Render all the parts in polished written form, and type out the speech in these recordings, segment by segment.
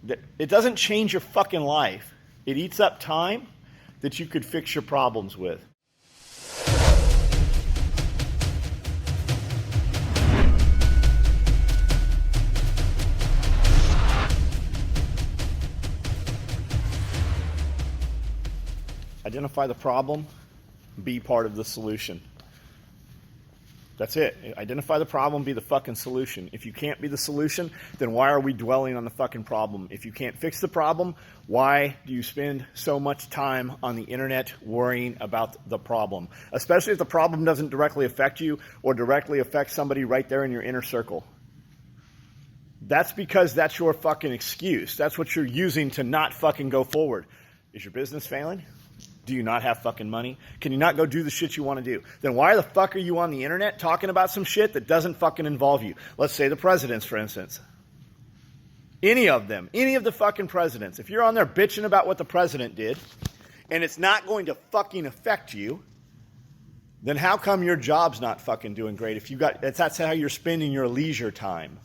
It doesn't change your fucking life. It eats up time that you could fix your problems with. Identify the problem, be part of the solution. That's it. Identify the problem, be the fucking solution. If you can't be the solution, then why are we dwelling on the fucking problem? If you can't fix the problem, why do you spend so much time on the internet worrying about the problem? Especially if the problem doesn't directly affect you or directly affect somebody right there in your inner circle. That's because that's your fucking excuse. That's what you're using to not fucking go forward. Is your business failing? Do you not have fucking money? Can you not go do the shit you want to do? Then why the fuck are you on the internet talking about some shit that doesn't fucking involve you? Let's say the presidents, for instance. Any of them. Any of the fucking presidents. If you're on there bitching about what the president did, and it's not going to fucking affect you, then how come your job's not fucking doing great? If you got, that's how you're spending your leisure time.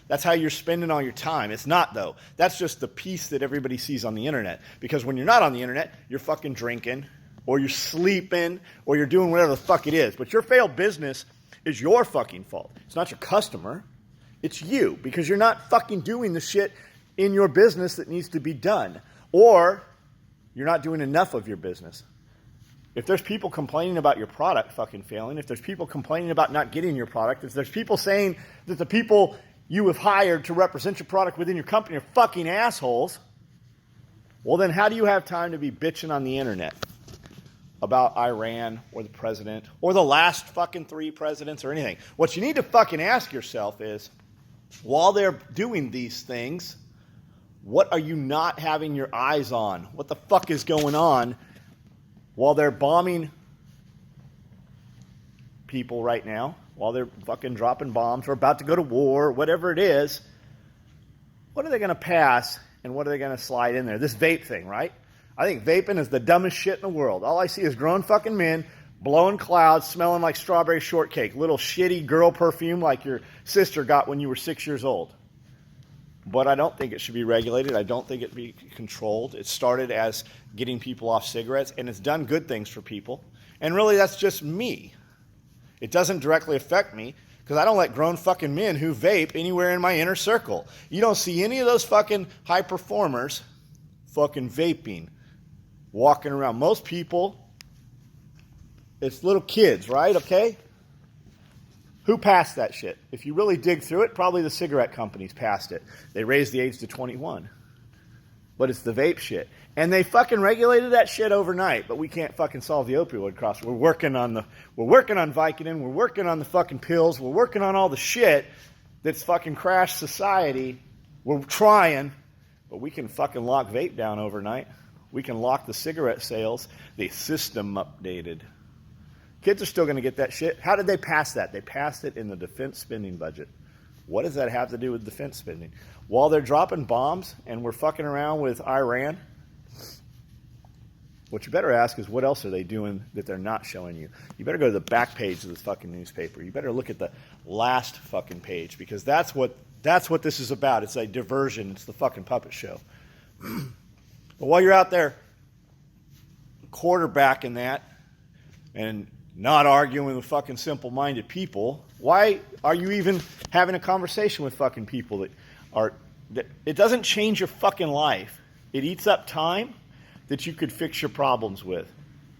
That's how you're spending all your time. It's not, though. That's just the piece that everybody sees on the internet. Because when you're not on the internet, you're fucking drinking, or you're sleeping, or you're doing whatever the fuck it is. But your failed business is your fucking fault. It's not your customer. It's you. Because you're not fucking doing the shit in your business that needs to be done. Or you're not doing enough of your business. If there's people complaining about your product fucking failing, if there's people complaining about not getting your product, if there's people saying that the people you have hired to represent your product within your company are fucking assholes, well then how do you have time to be bitching on the internet about Iran or the president or the last fucking 3 presidents or anything? What you need to fucking ask yourself is, while they're doing these things, what are you not having your eyes on? What the fuck is going on while they're bombing people right now? While they're fucking dropping bombs or about to go to war, whatever it is, what are they going to pass and what are they going to slide in there? This vape thing, right? I think vaping is the dumbest shit in the world. All I see is grown fucking men blowing clouds, smelling like strawberry shortcake, little shitty girl perfume like your sister got when you were 6 years old. But I don't think it should be regulated. I don't think it be controlled. It started as getting people off cigarettes, and it's done good things for people. And really, that's just me. It doesn't directly affect me because I don't let grown fucking men who vape anywhere in my inner circle. You don't see any of those fucking high performers fucking vaping, walking around. Most people, it's little kids, right? Okay? Who passed that shit? If you really dig through it, probably the cigarette companies passed it. They raised the age to 21. But it's the vape shit. And they fucking regulated that shit overnight, but we can't fucking solve the opioid crisis. We're working on Vicodin, we're working on the fucking pills, we're working on all the shit that's fucking crashed society. We're trying, but we can fucking lock vape down overnight. We can lock the cigarette sales. The system updated. Kids are still going to get that shit. How did they pass that? They passed it in the defense spending budget. What does that have to do with defense spending? While they're dropping bombs and we're fucking around with Iran, what you better ask is what else are they doing that they're not showing you? You better go to the back page of this fucking newspaper. You better look at the last fucking page because that's what this is about. It's a diversion. It's the fucking puppet show. But while you're out there quarterbacking that and not arguing with fucking simple-minded people, why are you even having a conversation with fucking people that it doesn't change your fucking life. It eats up time that you could fix your problems with.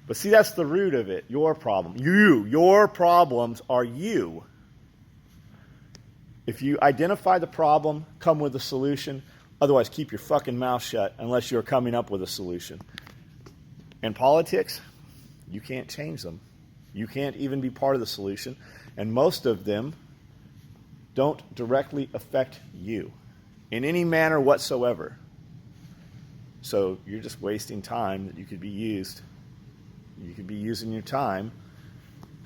But see, that's the root of it. Your problem. Your problems are you. If you identify the problem, come with a solution. Otherwise, keep your fucking mouth shut unless you're coming up with a solution. In politics, you can't change them. You can't even be part of the solution. And most of them don't directly affect you in any manner whatsoever. So you're just wasting time that you could be used. You could be using your time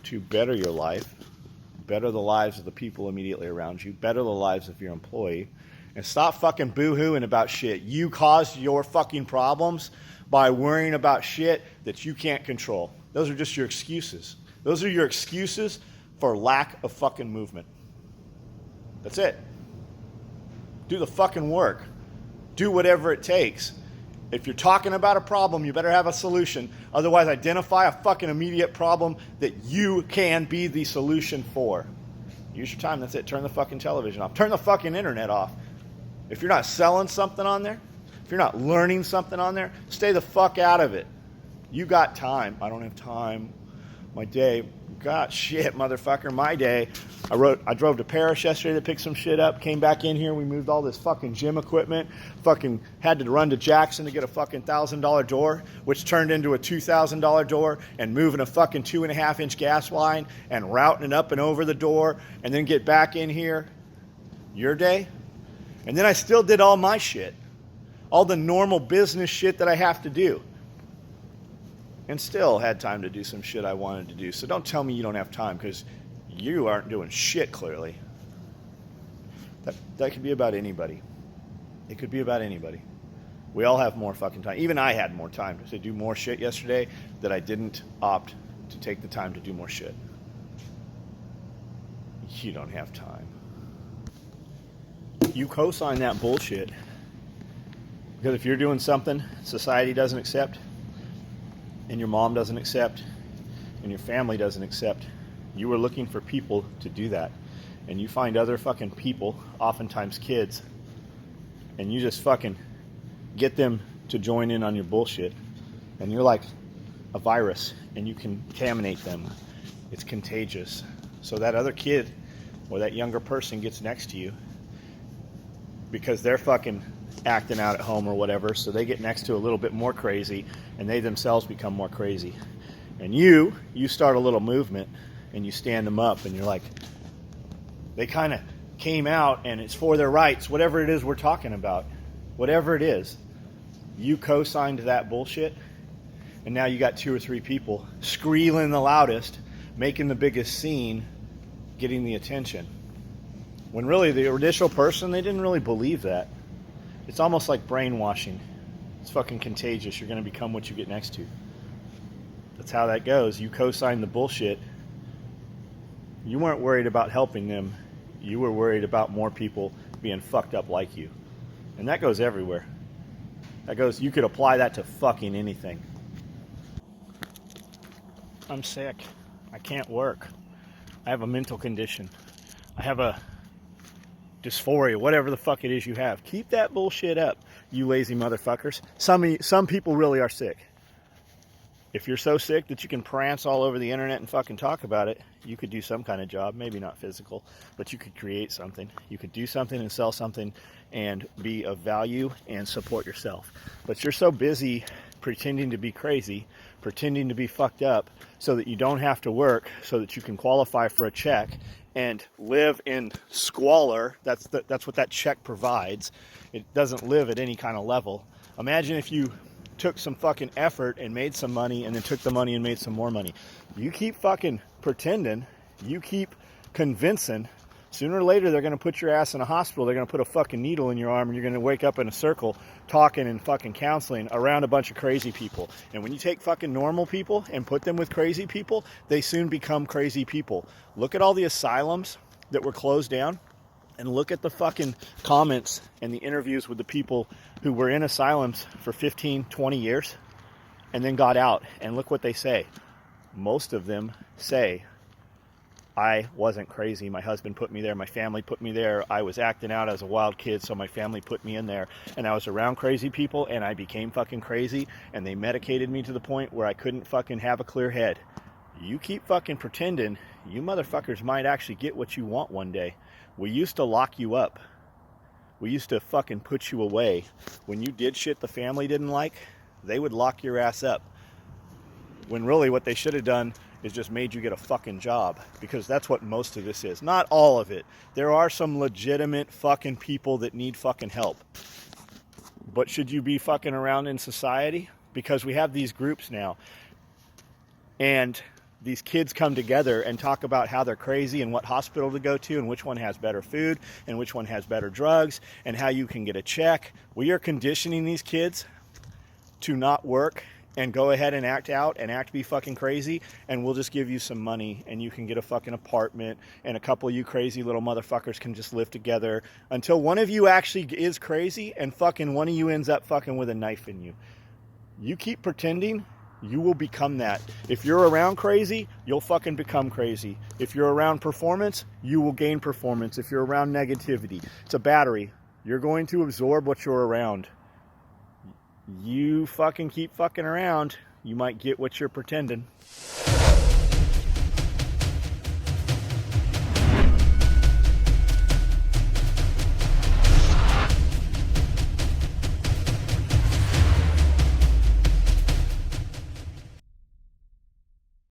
to better your life, better the lives of the people immediately around you, better the lives of your employee, and stop fucking boo-hooing about shit. You caused your fucking problems by worrying about shit that you can't control. Those are just your excuses. Those are your excuses for lack of fucking movement. That's it. Do the fucking work. do whatever it takes. If you're talking about a problem, you better have a solution. Otherwise, identify a fucking immediate problem that you can be the solution for. Use your time. That's it. Turn the fucking television off. Turn the fucking internet off. If you're not selling something on there, if you're not learning something on there, stay the fuck out of it. You got time. I don't have time. My day. God, shit, motherfucker, my day. I drove to Paris yesterday to pick some shit up, came back in here, we moved all this fucking gym equipment, fucking had to run to Jackson to get a fucking $1,000 door, which turned into a $2,000 door, and moving a fucking 2.5-inch gas line and routing it up and over the door, and then get back in here. Your day? And then I still did all my shit. All the normal business shit that I have to do. And still had time to do some shit I wanted to do. So don't tell me you don't have time, because you aren't doing shit, clearly. That could be about anybody. It could be about anybody. We all have more fucking time. Even I had more time to do more shit yesterday that I didn't opt to take the time to do more shit. You don't have time. You co-sign that bullshit. Because if you're doing something society doesn't accept, and your mom doesn't accept, and your family doesn't accept, you are looking for people to do that. And you find other fucking people, oftentimes kids, and you just fucking get them to join in on your bullshit. And you're like a virus, and you contaminate them. It's contagious. So that other kid or that younger person gets next to you because they're fucking acting out at home or whatever, so they get next to a little bit more crazy, and they themselves become more crazy. And you start a little movement, and you stand them up, and you're like, they kind of came out, and it's for their rights, whatever it is we're talking about. Whatever it is, you co-signed that bullshit, and now you got 2 or 3 people squealing the loudest, making the biggest scene, getting the attention. When really the initial person, they didn't really believe that. It's almost like brainwashing. It's fucking contagious. You're going to become what you get next to. That's how that goes. You co-sign the bullshit. You weren't worried about helping them. You were worried about more people being fucked up like you. And that goes everywhere. You could apply that to fucking anything. I'm sick. I can't work. I have a mental condition. I have a dysphoria, whatever the fuck it is you have. Keep that bullshit up, you lazy motherfuckers. Some people really are sick. If you're so sick that you can prance all over the internet and fucking talk about it, you could do some kind of job, maybe not physical, but you could create something. You could do something and sell something and be of value and support yourself. But you're so busy pretending to be crazy, pretending to be fucked up, so that you don't have to work, so that you can qualify for a check and live in squalor. That's what that check provides. It doesn't live at any kind of level. Imagine if you took some fucking effort and made some money, and then took the money and made some more money. You keep fucking pretending, you keep convincing, sooner or later they're going to put your ass in a hospital. They're going to put a fucking needle in your arm, and you're going to wake up in a circle talking and fucking counseling around a bunch of crazy people. And when you take fucking normal people and put them with crazy people, they soon become crazy people. Look at all the asylums that were closed down, and look at the fucking comments and the interviews with the people who were in asylums for 15, 20 years and then got out. And look what they say. Most of them say, I wasn't crazy. My husband put me there. My family put me there. I was acting out as a wild kid, so my family put me in there. And I was around crazy people, and I became fucking crazy, and they medicated me to the point where I couldn't fucking have a clear head. You keep fucking pretending, you motherfuckers might actually get what you want one day. We used to lock you up. We used to fucking put you away. When you did shit the family didn't like, they would lock your ass up. When really what they should have done is just made you get a fucking job. Because that's what most of this is. Not all of it. There are some legitimate fucking people that need fucking help. But should you be fucking around in society? Because we have these groups now. And these kids come together and talk about how they're crazy and what hospital to go to and which one has better food and which one has better drugs and how you can get a check. We are conditioning these kids to not work and go ahead and act out and be fucking crazy, and we'll just give you some money and you can get a fucking apartment and a couple of you crazy little motherfuckers can just live together until one of you actually is crazy and fucking one of you ends up fucking with a knife in you. You keep pretending, you will become that. If you're around crazy, you'll fucking become crazy. If you're around performance, you will gain performance. If you're around negativity, it's a battery. You're going to absorb what you're around. You fucking keep fucking around, you might get what you're pretending.